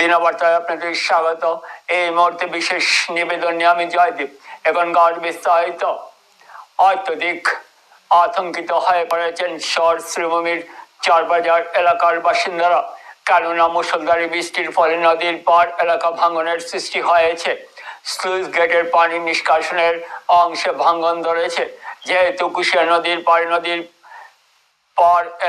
Medina বার্তায় আপনাদের স্বাগত। এই মুহূর্তে বিশেষ নিবেদন নিয়ে আমি জয়দীপ। এখনকার বিস্তারিত। অত্যধিক আতঙ্কিত হয়ে পড়েছেন শহর শ্রীভূমির চারবাজার এলাকার বাসিন্দারা, কেননা মুষলধারে বৃষ্টির ফলে নদীর পাড় এলাকা ভাঙনের সৃষ্টি হয়েছে। স্লুইস গেটের পানি নিষ্কাশনের অংশে ভাঙন ধরেছে। যেহেতু কুশিয়া নদীর পাড়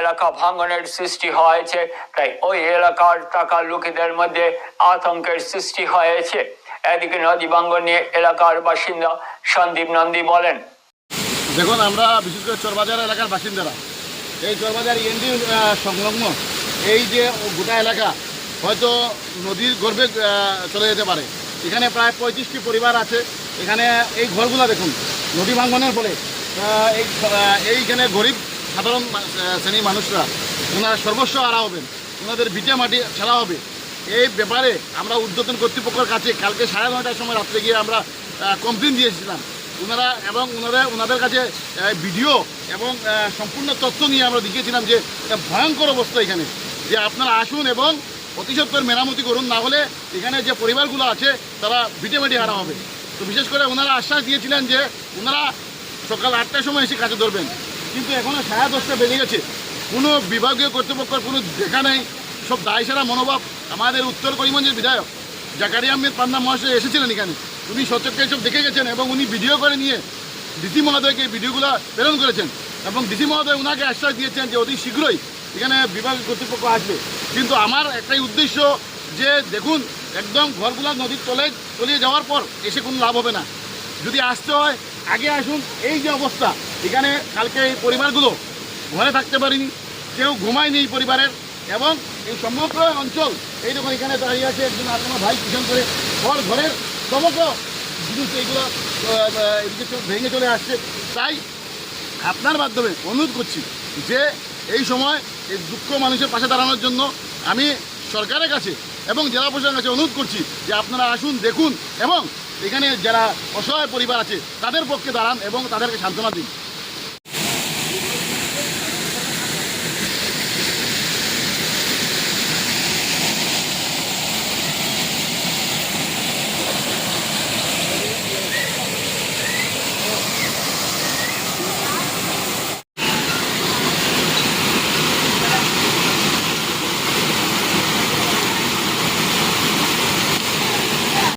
এলাকা ভাঙনের সৃষ্টি হয়েছে, তাই ওই এলাকার টাকা লোকেদের মধ্যে আতঙ্কের সৃষ্টি হয়েছে। এদিকে নদী ভাঙন নিয়ে এলাকার বাসিন্দা সন্দীপ নন্দী বলেন, দেখুন, আমরা বিশেষ করে চরবাজার এলাকার বাসিন্দারা, এই চরবাজার ইএনডি সংলগ্ন এই যে গোটা এলাকা হয়তো নদীর গর্ভে চলে যেতে পারে। এখানে প্রায় 35টি পরিবার আছে। এখানে এই ঘরগুলো দেখুন, নদী ভাঙনের ফলে এইখানে গরিব সাধারণ শ্রেণীর মানুষরা ওনারা সর্বস্ব হারা হবেন, ওনাদের ভিটে মাটি ছাড়া হবে। এই ব্যাপারে আমরা ঊর্ধ্বতন কর্তৃপক্ষের কাছে কালকে 9:30টার সময় রাত্রে গিয়ে আমরা কমপ্লেন দিয়েছিলাম। ওনাদের কাছে ভিডিও এবং সম্পূর্ণ তথ্য নিয়ে আমরা দেখিয়েছিলাম যে ভয়ঙ্কর অবস্থা এখানে, যে আপনারা আসুন এবং অতি সত্বর মেরামতি করুন, না হলে এখানে যে পরিবারগুলো আছে তারা ভিটেমাটি হারা হবে। তো বিশেষ করে ওনারা আশ্বাস দিয়েছিলেন যে ওনারা সকাল 8টার সময় এসে কাজে ধরবেন, কিন্তু এখনও 10:30 বেজে গেছে। কোনো বিভাগীয় কর্তৃপক্ষের কোনো দেখা নেই। সব দায়সারা মনোভাব। আমাদের উত্তর করিমগঞ্জের বিধায়ক জাকারিয়া আহমেদ পান্না মহাশয় এসেছিলেন এখানে, উনি সচক্ষে এসব দেখে গেছেন এবং উনি ভিডিও করে নিয়ে ডিসি মহোদয়কে এই ভিডিওগুলো প্রেরণ করেছেন এবং ডিসি মহোদয় ওনাকে আশ্বাস দিয়েছেন যে অতি শীঘ্রই এখানে বিভাগীয় কর্তৃপক্ষ আসবে। কিন্তু আমার একটাই উদ্দেশ্য যে দেখুন, একদম ঘরগুলো নদীর তলিয়ে যাওয়ার পর এসে কোনো লাভ হবে না। যদি আসতে হয় আগে আসুন। এই যে অবস্থা এখানে, কালকে এই পরিবারগুলো ঘরে থাকতে পারিনি, কেউ ঘুমায়নি এই পরিবারের, এবং এই সমগ্র অঞ্চল এই দেখুন এখানে দাঁড়িয়ে আছে একজন আপনার ভাই কিষণ করে ঘরের সমগ্র জিনিস এইগুলো ভেঙে চলে আসছে। তাই আপনার মাধ্যমে অনুরোধ করছি যে এই সময় এই দুঃখ মানুষের পাশে দাঁড়ানোর জন্য আমি সরকারের কাছে এবং জেলা প্রশাসনের কাছে অনুরোধ করছি যে আপনারা আসুন, দেখুন এবং এখানে যারা অসহায় পরিবার আছে তাদের পক্ষে দাঁড়ান এবং তাদেরকে সান্ত্বনা দিন।